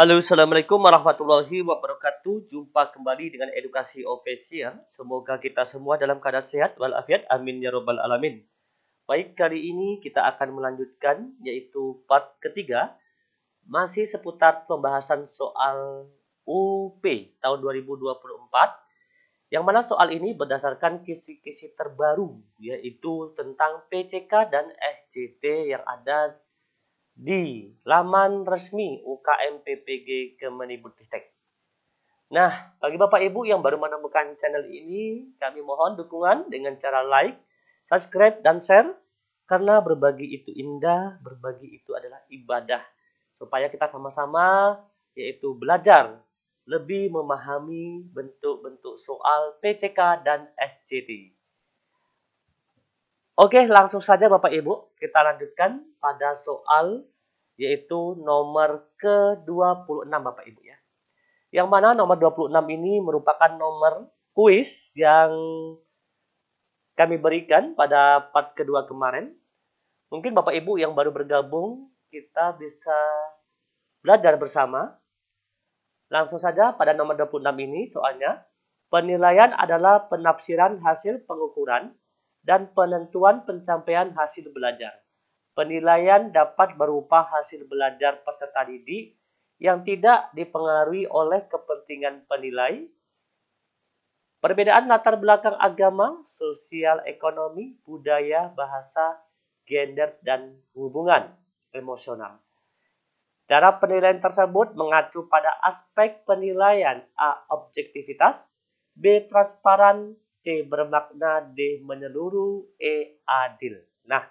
Halo, Assalamualaikum warahmatullahi wabarakatuh. Jumpa kembali dengan edukasi official. Semoga kita semua dalam keadaan sehat walafiat. Amin ya robbal alamin. Baik, kali ini kita akan melanjutkan yaitu part ketiga. Masih seputar pembahasan soal UP tahun 2024. Yang mana soal ini berdasarkan kisi-kisi terbaru yaitu tentang PCK dan SJT yang ada di laman resmi UKM PPG Kemendikbudristek. Nah, bagi Bapak Ibu yang baru menemukan channel ini, kami mohon dukungan dengan cara like, subscribe, dan share. Karena berbagi itu indah, berbagi itu adalah ibadah. Supaya kita sama-sama yaitu belajar lebih memahami bentuk-bentuk soal PCK dan SJT. Oke, langsung saja Bapak Ibu, kita lanjutkan pada soal yaitu nomor ke-26 Bapak Ibu ya. Yang mana nomor 26 ini merupakan nomor kuis yang kami berikan pada part kedua kemarin. Mungkin Bapak Ibu yang baru bergabung, kita bisa belajar bersama. Langsung saja pada nomor 26 ini soalnya, penilaian adalah penafsiran hasil pengukuran dan penentuan pencapaian hasil belajar. Penilaian dapat berupa hasil belajar peserta didik yang tidak dipengaruhi oleh kepentingan penilai, perbedaan latar belakang agama, sosial, ekonomi, budaya, bahasa, gender, dan hubungan emosional. Cara penilaian tersebut mengacu pada aspek penilaian A. Objektivitas, B. Transparan, C. Bermakna, D. Menyeluruh, E. Adil. Nah,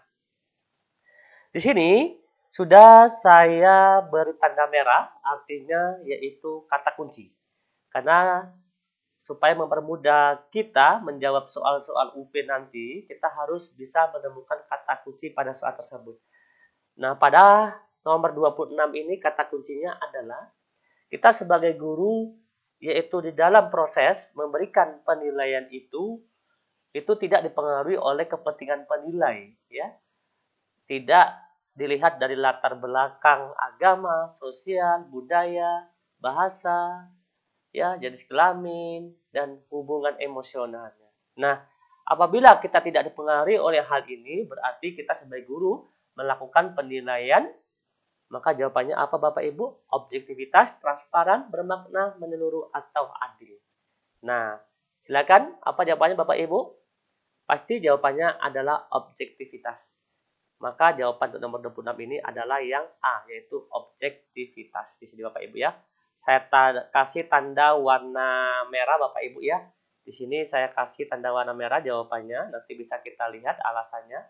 di sini sudah saya beri tanda merah, artinya yaitu kata kunci. Karena supaya mempermudah kita menjawab soal-soal UP nanti, kita harus bisa menemukan kata kunci pada soal tersebut. Nah, pada nomor 26 ini kata kuncinya adalah kita sebagai guru yaitu di dalam proses memberikan penilaian itu tidak dipengaruhi oleh kepentingan penilai ya. Tidak dilihat dari latar belakang agama, sosial, budaya, bahasa, ya, jenis kelamin, dan hubungan emosionalnya. Nah, apabila kita tidak dipengaruhi oleh hal ini, berarti kita sebagai guru melakukan penilaian, maka jawabannya apa Bapak Ibu? Objektivitas, transparan, bermakna, menyeluruh, atau adil. Nah, silakan apa jawabannya Bapak Ibu? Pasti jawabannya adalah objektivitas. Maka jawaban untuk nomor 26 ini adalah yang A, yaitu objektivitas. Di sini Bapak Ibu ya. Saya kasih tanda warna merah Bapak Ibu ya. Di sini saya kasih tanda warna merah jawabannya. Nanti bisa kita lihat alasannya.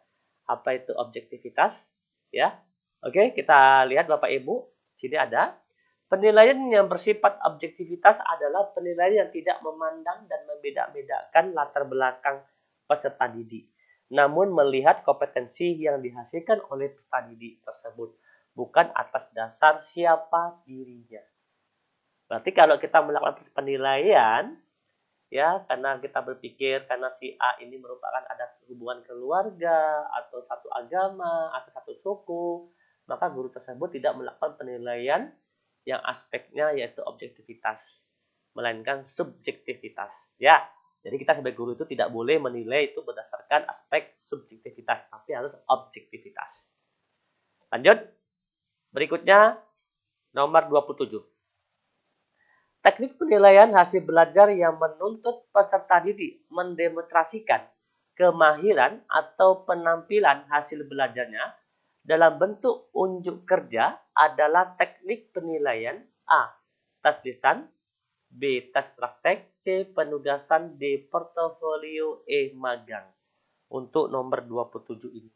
Apa itu objektivitas? Ya. Oke, kita lihat Bapak Ibu. Sini ada. Penilaian yang bersifat objektivitas adalah penilaian yang tidak memandang dan membeda-bedakan latar belakang peserta didik, namun melihat kompetensi yang dihasilkan oleh peserta didik tersebut, bukan atas dasar siapa dirinya. Berarti kalau kita melakukan penilaian, ya karena kita berpikir karena si A ini merupakan ada hubungan keluarga, atau satu agama, atau satu suku, maka guru tersebut tidak melakukan penilaian yang aspeknya yaitu objektivitas, melainkan subjektivitas. Ya. Jadi kita sebagai guru itu tidak boleh menilai itu berdasarkan aspek subjektivitas, tapi harus objektivitas. Lanjut. Berikutnya nomor 27. Teknik penilaian hasil belajar yang menuntut peserta didik mendemonstrasikan kemahiran atau penampilan hasil belajarnya dalam bentuk unjuk kerja adalah teknik penilaian A. Tes lisan, B. Tes praktek, C. Penugasan, D. Portofolio, E. Magang. Untuk nomor 27 ini.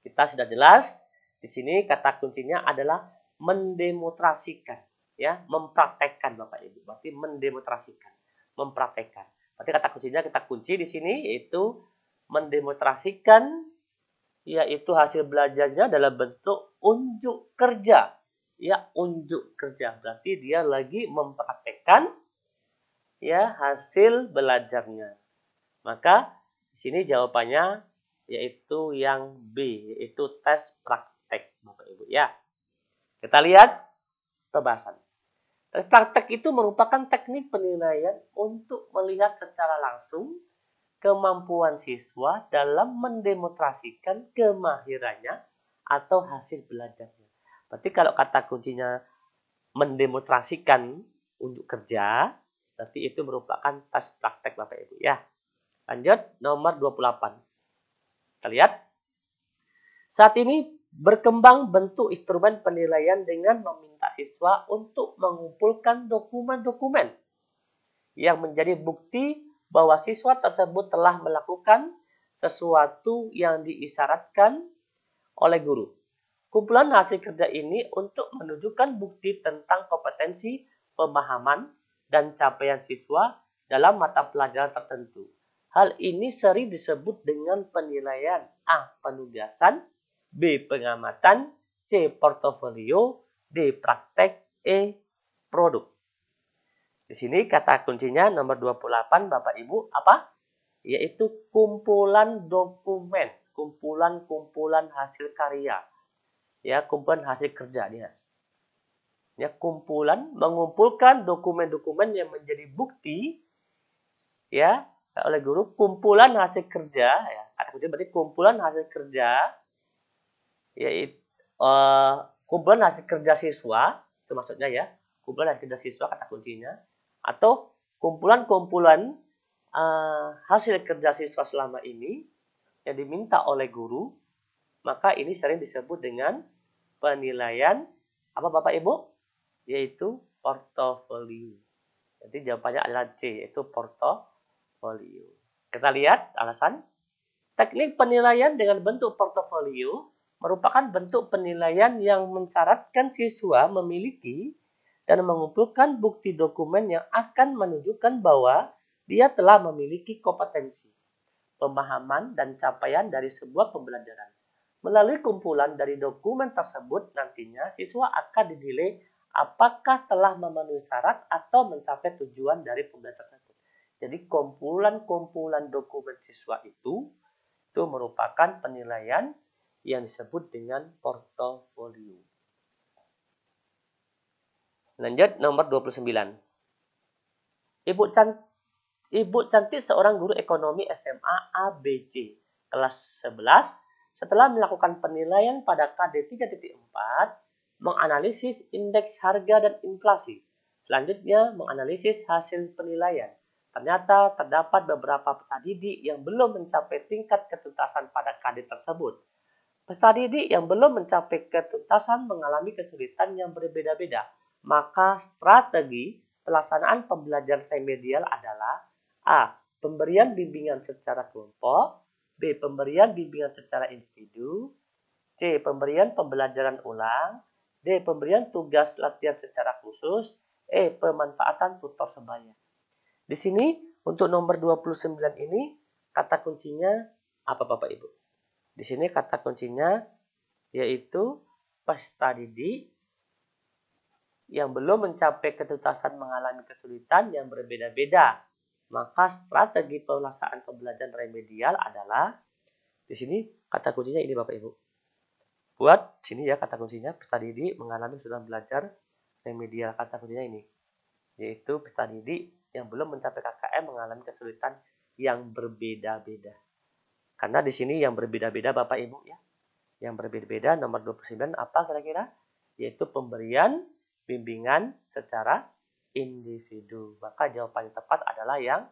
Kita sudah jelas, di sini kata kuncinya adalah mendemonstrasikan, ya, mempraktekkan Bapak Ibu. Berarti mendemonstrasikan, mempraktekkan. Berarti kata kuncinya kita kunci di sini yaitu mendemonstrasikan, yaitu hasil belajarnya dalam bentuk unjuk kerja. Ya, unjuk kerja. Berarti dia lagi mempraktekkan ya hasil belajarnya. Maka di sini jawabannya yaitu yang B, yaitu tes praktek Bapak Ibu ya. Kita lihat pembahasan. Praktek itu merupakan teknik penilaian untuk melihat secara langsung kemampuan siswa dalam mendemonstrasikan kemahirannya atau hasil belajarnya. Berarti kalau kata kuncinya mendemonstrasikan untuk kerja, berarti itu merupakan tes praktek Bapak Ibu ya. Lanjut nomor 28. Kita lihat. Saat ini berkembang bentuk instrumen penilaian dengan meminta siswa untuk mengumpulkan dokumen-dokumen yang menjadi bukti bahwa siswa tersebut telah melakukan sesuatu yang diisyaratkan oleh guru. Kumpulan hasil kerja ini untuk menunjukkan bukti tentang kompetensi, pemahaman, dan capaian siswa dalam mata pelajaran tertentu. Hal ini sering disebut dengan penilaian A. Penugasan, B. Pengamatan, C. Portofolio, D. Praktek, E. Produk. Di sini kata kuncinya nomor 28 Bapak Ibu apa? Yaitu kumpulan dokumen, kumpulan hasil karya. Ya, kumpulan hasil kerja dia. Ya, kumpulan mengumpulkan dokumen-dokumen yang menjadi bukti ya oleh guru, kumpulan hasil kerja ya. Kata kunci berarti kumpulan hasil kerja yaitu kumpulan hasil kerja siswa, itu maksudnya ya. Kumpulan hasil kerja siswa kata kuncinya atau kumpulan-kumpulan hasil kerja siswa selama ini yang diminta oleh guru, maka ini sering disebut dengan penilaian apa Bapak Ibu? Yaitu portofolio. Jadi jawabannya adalah C, yaitu portofolio. Kita lihat alasan. Teknik penilaian dengan bentuk portofolio merupakan bentuk penilaian yang mensyaratkan siswa memiliki dan mengumpulkan bukti dokumen yang akan menunjukkan bahwa dia telah memiliki kompetensi, pemahaman, dan capaian dari sebuah pembelajaran. Melalui kumpulan dari dokumen tersebut, nantinya siswa akan dinilai apakah telah memenuhi syarat atau mencapai tujuan dari pembelajaran tersebut. Jadi kumpulan-kumpulan dokumen siswa itu merupakan penilaian yang disebut dengan portofolio. Lanjut nomor 29. Ibu Cantik seorang guru ekonomi SMA ABC kelas 11 setelah melakukan penilaian pada KD 3.4 menganalisis indeks harga dan inflasi. Selanjutnya menganalisis hasil penilaian. Ternyata terdapat beberapa peserta didik yang belum mencapai tingkat ketuntasan pada KD tersebut. Peserta didik yang belum mencapai ketuntasan mengalami kesulitan yang berbeda-beda. Maka strategi pelaksanaan pembelajaran remedial adalah A. Pemberian bimbingan secara kelompok, B. Pemberian bimbingan secara individu, C. Pemberian pembelajaran ulang, D. Pemberian tugas latihan secara khusus, E. Pemanfaatan tutor sebaya. Di sini untuk nomor 29 ini kata kuncinya apa Bapak Ibu? Di sini kata kuncinya yaitu peserta didik yang belum mencapai ketuntasan mengalami kesulitan yang berbeda-beda. Maka strategi pelaksanaan pembelajaran remedial adalah di sini kata kuncinya ini Bapak Ibu. Buat sini ya kata kuncinya peserta didik mengalami kesulitan belajar remedial, kata kuncinya ini. Yaitu peserta didik yang belum mencapai KKM mengalami kesulitan yang berbeda-beda. Karena di sini yang berbeda-beda Bapak Ibu ya. Yang berbeda-beda nomor 29 apa kira-kira? Yaitu pemberian bimbingan secara individu. Maka jawaban yang tepat adalah yang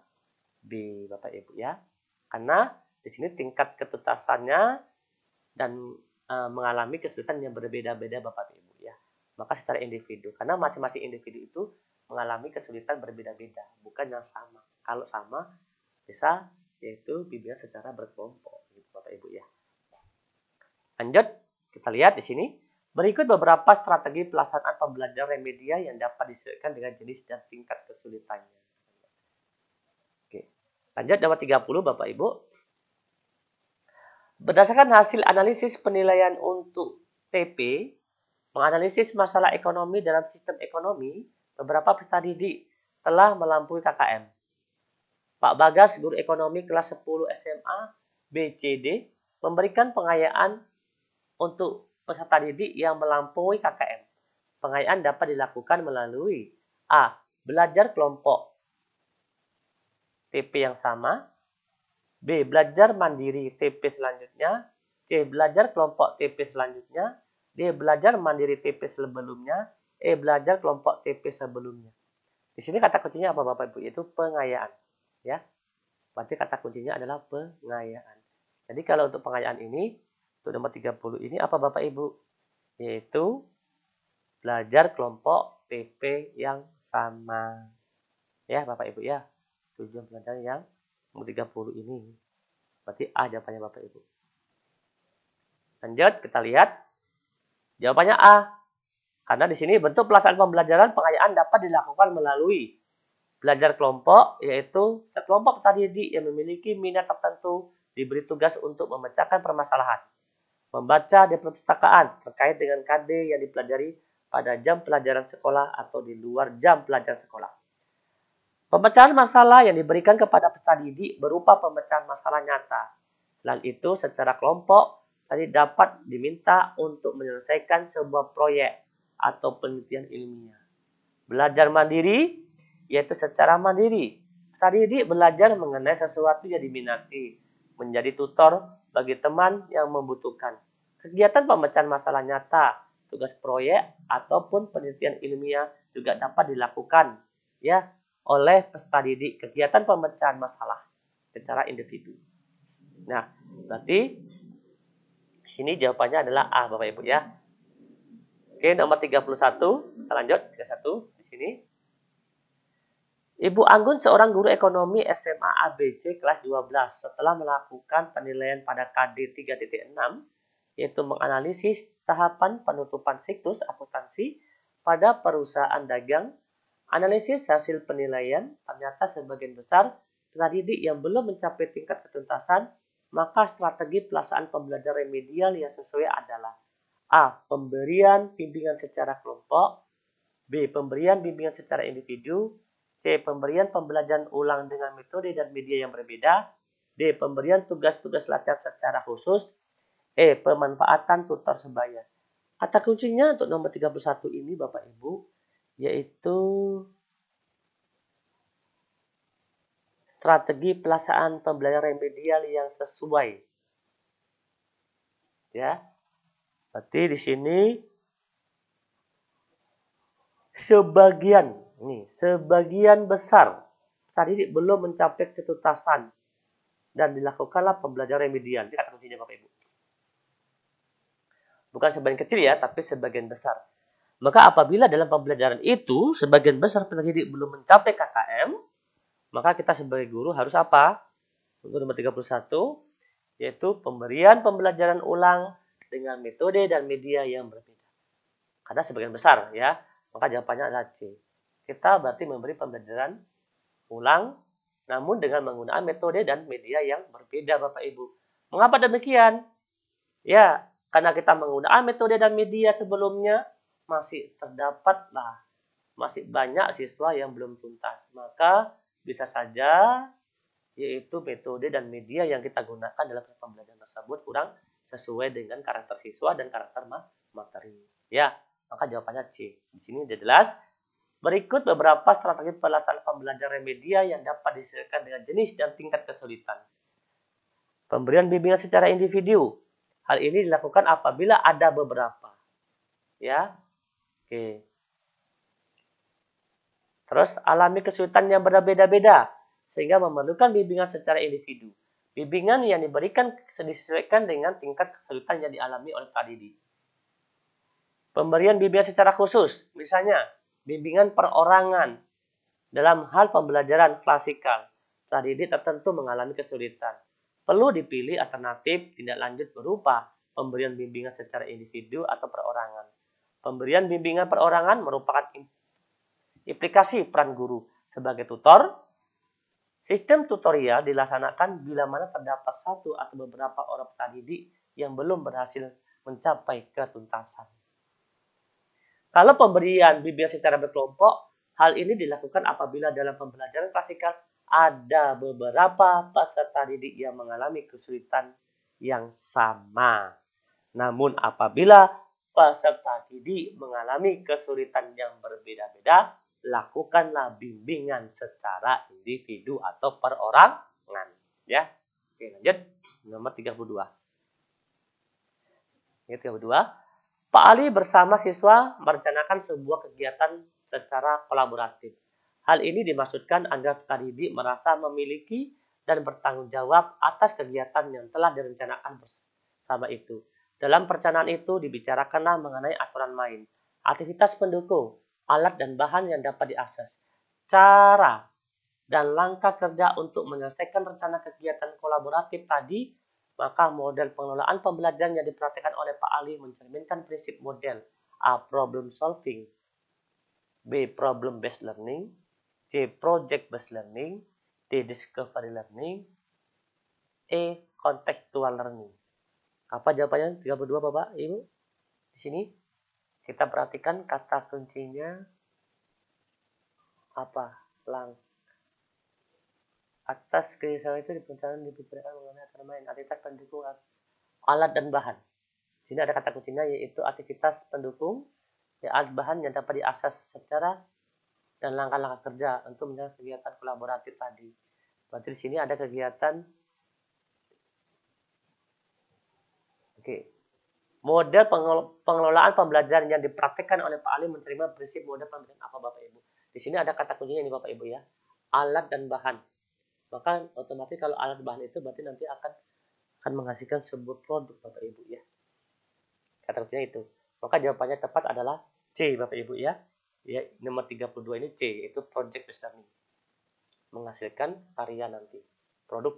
B Bapak Ibu ya. Karena di sini tingkat ketuntasannya dan mengalami kesulitan yang berbeda-beda Bapak Ibu ya. Maka secara individu. Karena masing-masing individu itu mengalami kesulitan berbeda-beda, bukan yang sama. Kalau sama bisa yaitu bimbingan secara berkelompok gitu Bapak Ibu ya. Lanjut, kita lihat di sini. Berikut beberapa strategi pelaksanaan pembelajaran remedial yang dapat disesuaikan dengan jenis dan tingkat kesulitannya. Oke. Lanjut nomor 30 Bapak Ibu. Berdasarkan hasil analisis penilaian untuk TP, menganalisis masalah ekonomi dalam sistem ekonomi, beberapa peserta didik telah melampaui KKM. Pak Bagas, guru ekonomi kelas 10 SMA BCD, memberikan pengayaan untuk peserta didik yang melampaui KKM. Pengayaan dapat dilakukan melalui A. Belajar kelompok TP yang sama. B. Belajar mandiri TP selanjutnya. C. Belajar kelompok TP selanjutnya. D. Belajar mandiri TP sebelumnya. E. Belajar kelompok TP sebelumnya. Di sini kata kuncinya apa Bapak Ibu? Yaitu pengayaan. Ya. Berarti kata kuncinya adalah pengayaan. Jadi kalau untuk pengayaan ini, untuk nomor 30 ini apa Bapak Ibu? Yaitu belajar kelompok TP yang sama. Ya Bapak Ibu ya. Tujuan pelajaran yang nomor 30 ini. Berarti A jawabannya Bapak Ibu. Lanjut kita lihat. Jawabannya A. Karena di sini bentuk pelaksanaan pembelajaran pengayaan dapat dilakukan melalui belajar kelompok, yaitu sekelompok peserta didik yang memiliki minat tertentu diberi tugas untuk memecahkan permasalahan. Membaca di perpustakaan terkait dengan KD yang dipelajari pada jam pelajaran sekolah atau di luar jam pelajaran sekolah. Pemecahan masalah yang diberikan kepada peserta didik berupa pemecahan masalah nyata. Selain itu, secara kelompok tadi dapat diminta untuk menyelesaikan sebuah proyek atau penelitian ilmiah. Belajar mandiri, yaitu secara mandiri. Peserta didik belajar mengenai sesuatu yang diminati, menjadi tutor bagi teman yang membutuhkan. Kegiatan pemecahan masalah nyata, tugas proyek ataupun penelitian ilmiah juga dapat dilakukan ya oleh peserta didik. Kegiatan pemecahan masalah secara individu. Nah, berarti di sini jawabannya adalah A Bapak Ibu ya. Oke, nomor 31, kita lanjut 31 di sini. Ibu Anggun seorang guru ekonomi SMA ABC kelas 12 setelah melakukan penilaian pada KD 3.6 yaitu menganalisis tahapan penutupan siklus akuntansi pada perusahaan dagang. Analisis hasil penilaian ternyata sebagian besar peserta didik yang belum mencapai tingkat ketuntasan, maka strategi pelaksanaan pembelajaran remedial yang sesuai adalah A. Pemberian bimbingan secara kelompok. B. Pemberian bimbingan secara individu. C. Pemberian pembelajaran ulang dengan metode dan media yang berbeda. D. Pemberian tugas-tugas latihan secara khusus. E. Pemanfaatan tutor sebaya. Kata kuncinya untuk nomor 31 ini Bapak Ibu, yaitu strategi pelaksanaan pembelajaran remedial yang sesuai. Ya. Berarti di sini sebagian besar tadi belum mencapai ketuntasan dan dilakukanlah pembelajaran remedial. Ini kata kuncinya Bapak Ibu. Bukan sebagian kecil ya, tapi sebagian besar. Maka apabila dalam pembelajaran itu sebagian besar peserta didik belum mencapai KKM, maka kita sebagai guru harus apa? Untuk nomor 31, yaitu pemberian pembelajaran ulang dengan metode dan media yang berbeda. Karena sebagian besar ya, maka jawabannya adalah C. Kita berarti memberi pembelajaran ulang, namun dengan menggunakan metode dan media yang berbeda Bapak Ibu. Mengapa demikian? Ya, karena kita menggunakan metode dan media sebelumnya, masih banyak siswa yang belum tuntas. Maka bisa saja yaitu metode dan media yang kita gunakan dalam pembelajaran tersebut kurang sesuai dengan karakter siswa dan karakter materi. Ya, maka jawabannya C. Di sini sudah jelas. Berikut beberapa strategi pelaksanaan pembelajaran media yang dapat disesuaikan dengan jenis dan tingkat kesulitan. Pemberian bimbingan secara individu. Hal ini dilakukan apabila ada beberapa. Ya. Oke. Terus alami kesulitan yang berbeda-beda sehingga memerlukan bimbingan secara individu. Bimbingan yang diberikan disesuaikan dengan tingkat kesulitan yang dialami oleh peserta didik. Pemberian bimbingan secara khusus, misalnya bimbingan perorangan dalam hal pembelajaran klasikal. Peserta didik tertentu mengalami kesulitan. Perlu dipilih alternatif tindak lanjut berupa pemberian bimbingan secara individu atau perorangan. Pemberian bimbingan perorangan merupakan implikasi peran guru sebagai tutor. Sistem tutorial dilaksanakan bila mana terdapat satu atau beberapa orang peserta didik yang belum berhasil mencapai ketuntasan. Kalau pemberian bimbingan secara berkelompok, hal ini dilakukan apabila dalam pembelajaran klasikal ada beberapa peserta didik yang mengalami kesulitan yang sama. Namun apabila peserta didik mengalami kesulitan yang berbeda-beda, lakukanlah bimbingan secara individu atau perorangan. Ya. Oke, lanjut. Nomor 32. Ini 32. Pak Ali bersama siswa merencanakan sebuah kegiatan secara kolaboratif. Hal ini dimaksudkan agar Pak Didik merasa memiliki dan bertanggung jawab atas kegiatan yang telah direncanakan bersama itu. Dalam perencanaan itu dibicarakanlah mengenai aturan main, aktivitas pendukung, alat dan bahan yang dapat diakses, cara dan langkah kerja untuk menyelesaikan rencana kegiatan kolaboratif tadi. Maka model pengelolaan pembelajaran yang dipraktikkan oleh Pak Ali mencerminkan prinsip model A. Problem solving, B. Problem based learning, C. Project based learning, D. Discovery learning, E. Contextual learning. Apa jawabannya 32 Bapak Ibu? Di sini kita perhatikan kata kuncinya apa? Atas keistimewaan itu dibicarakan mengenai aturan main, aktivitas pendukung, alat dan bahan. Di sini ada kata kuncinya yaitu aktivitas pendukung, ya, alat bahan yang dapat diakses secara dan langkah-langkah kerja untuk menjalankan kegiatan kolaboratif tadi. Berarti di sini ada kegiatan. Oke. Model pengelolaan pembelajaran yang dipraktikkan oleh Pak Ali menerima prinsip model pembelajaran apa Bapak Ibu? Di sini ada kata kuncinya ini Bapak Ibu ya. Alat dan bahan. Maka otomatis kalau alat bahan itu berarti nanti akan menghasilkan sebuah produk Bapak Ibu ya. Kata kuncinya itu. Maka jawabannya tepat adalah C Bapak Ibu ya. Ya, nomor 32 ini C, itu project based learning. Menghasilkan karya nanti, produk.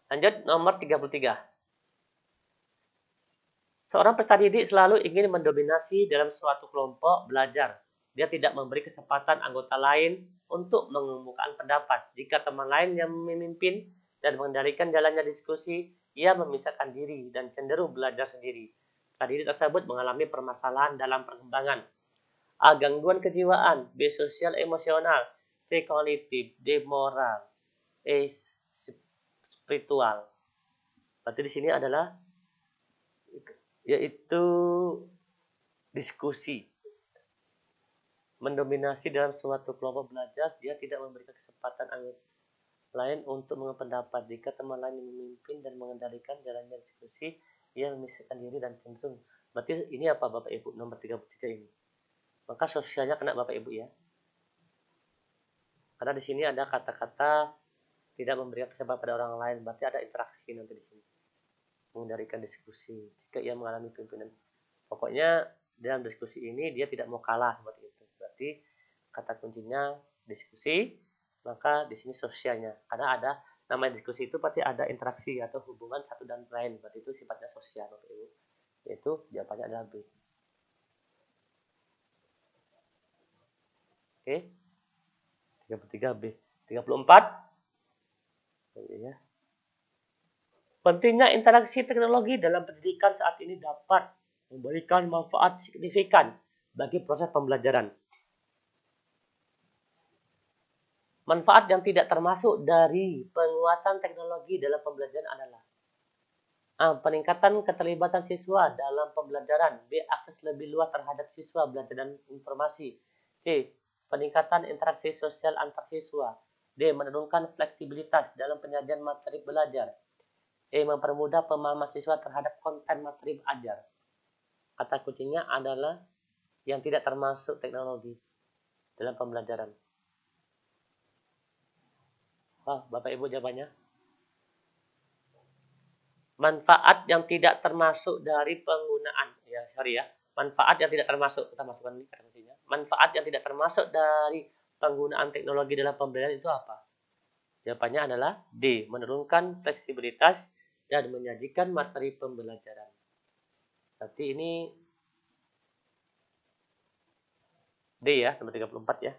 Lanjut nomor 33. Seorang peserta didik selalu ingin mendominasi dalam suatu kelompok belajar. Dia tidak memberi kesempatan anggota lain untuk mengemukakan pendapat. Jika teman lain yang memimpin dan mengendalikan jalannya diskusi, ia memisahkan diri dan cenderung belajar sendiri. Peserta didik tersebut mengalami permasalahan dalam perkembangan. A. Gangguan kejiwaan. B. Sosial emosional. C. Kognitif. D. Moral. E. Spiritual. Berarti di sini adalah yaitu diskusi. Mendominasi dalam suatu kelompok belajar, dia tidak memberikan kesempatan anggota lain untuk mengependapat. Jika teman lain yang memimpin dan mengendalikan jalannya diskusi, ia memisahkan diri dan cenderung. Berarti ini apa Bapak Ibu? Nomor 33 ini. Maka sosialnya kena Bapak Ibu ya. Karena di sini ada kata-kata tidak memberikan kesempatan pada orang lain, berarti ada interaksi nanti di sini. Mengendalikan diskusi. Jika ia mengalami pimpinan. Pokoknya dalam diskusi ini dia tidak mau kalah seperti itu. Berarti kata kuncinya diskusi, maka di sini sosialnya. Karena ada namanya diskusi itu pasti ada interaksi atau hubungan satu dan lain. Berarti itu sifatnya sosial Bapak Ibu. Yaitu jawabannya adalah B. Oke. 33 B. 34. Ya. Pentingnya interaksi teknologi dalam pendidikan saat ini dapat memberikan manfaat signifikan bagi proses pembelajaran. Manfaat yang tidak termasuk dari penguatan teknologi dalam pembelajaran adalah A. Peningkatan keterlibatan siswa dalam pembelajaran. B. Akses lebih luas terhadap siswa belajar dan informasi. C. Peningkatan interaksi sosial antar siswa. D. Menurunkan fleksibilitas dalam penyajian materi belajar. E. Mempermudah pemahaman siswa terhadap konten materi belajar. Kata kuncinya adalah yang tidak termasuk teknologi dalam pembelajaran. Bapak Ibu jawabannya. Manfaat yang tidak termasuk dari penggunaan. Manfaat yang tidak termasuk. Kita masukkan ini kata kuncinya. Manfaat yang tidak termasuk dari penggunaan teknologi dalam pembelajaran itu apa? Jawabannya adalah D. Menurunkan fleksibilitas dan menyajikan materi pembelajaran. Berarti ini D ya, nomor 34 ya.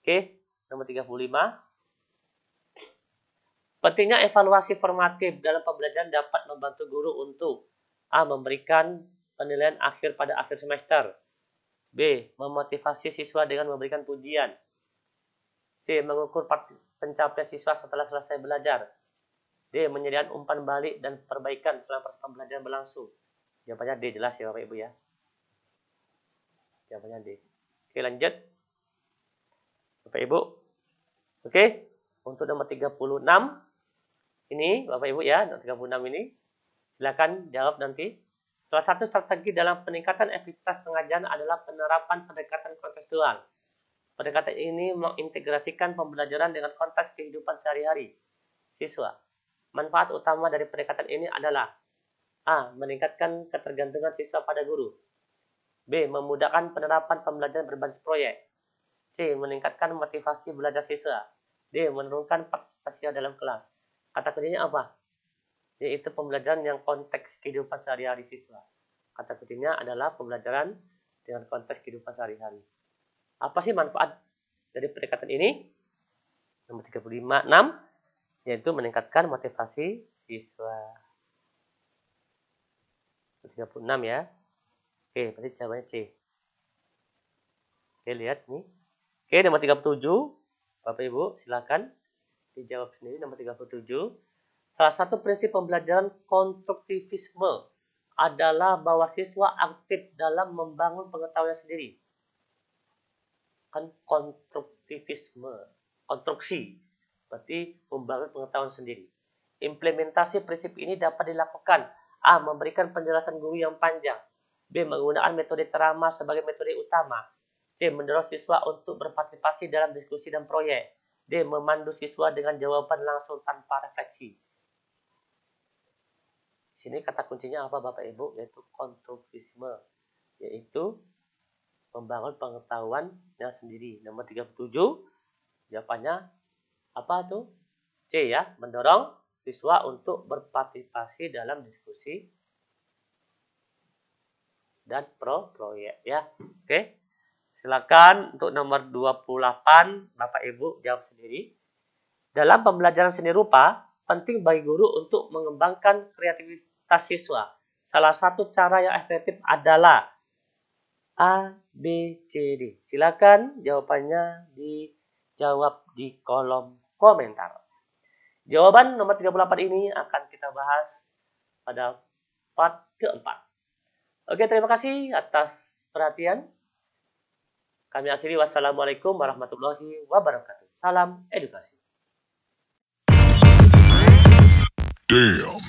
Oke, nomor 35. Pentingnya evaluasi formatif dalam pembelajaran dapat membantu guru untuk A. Memberikan penilaian akhir pada akhir semester. B. Memotivasi siswa dengan memberikan pujian. C. Mengukur pencapaian siswa setelah selesai belajar. D. Menyediakan umpan balik dan perbaikan selama proses pembelajaran berlangsung. Jawabannya D, jelas ya Bapak Ibu ya. Jawabannya D. Oke, lanjut. Bapak Ibu. Oke, untuk nomor 36 ini Bapak Ibu ya, nomor 36 ini silakan jawab nanti. Salah satu strategi dalam peningkatan efektivitas pengajaran adalah penerapan pendekatan kontekstual. Pendekatan ini mengintegrasikan pembelajaran dengan konteks kehidupan sehari-hari siswa. Manfaat utama dari pendekatan ini adalah A. Meningkatkan ketergantungan siswa pada guru. B. Memudahkan penerapan pembelajaran berbasis proyek. C. Meningkatkan motivasi belajar siswa. D. Menurunkan partisipasi dalam kelas. Kata kuncinya apa? Yaitu pembelajaran yang konteks kehidupan sehari-hari siswa. Kata kuncinya adalah pembelajaran dengan konteks kehidupan sehari-hari. Apa sih manfaat dari pendekatan ini? Nomor 35, 6, yaitu meningkatkan motivasi siswa. 36 ya. Oke, berarti jawabannya C. Oke, lihat nih. Oke, nomor 37. Bapak Ibu, silakan dijawab sendiri. Nomor 37. Salah satu prinsip pembelajaran konstruktivisme adalah bahwa siswa aktif dalam membangun pengetahuan sendiri. Kan konstruktivisme, konstruksi, berarti membangun pengetahuan sendiri. Implementasi prinsip ini dapat dilakukan A. Memberikan penjelasan guru yang panjang. B. Menggunakan metode ceramah sebagai metode utama. C. Mendorong siswa untuk berpartisipasi dalam diskusi dan proyek. D. Memandu siswa dengan jawaban langsung tanpa refleksi. Di sini kata kuncinya apa Bapak Ibu? Yaitu konstruktivisme, yaitu membangun pengetahuannya sendiri. Nomor 37, jawabannya apa tuh? C ya, mendorong siswa untuk berpartisipasi dalam diskusi dan proyek ya. Oke. Silakan untuk nomor 28, Bapak Ibu jawab sendiri. Dalam pembelajaran seni rupa, penting bagi guru untuk mengembangkan kreativitas siswa. Salah satu cara yang efektif adalah A, B, C, D. Silakan jawabannya dijawab di kolom komentar. Jawaban nomor 38 ini akan kita bahas pada part keempat. Oke, terima kasih atas perhatian. Kami akhiri, wassalamualaikum warahmatullahi wabarakatuh. Salam edukasi. Damn.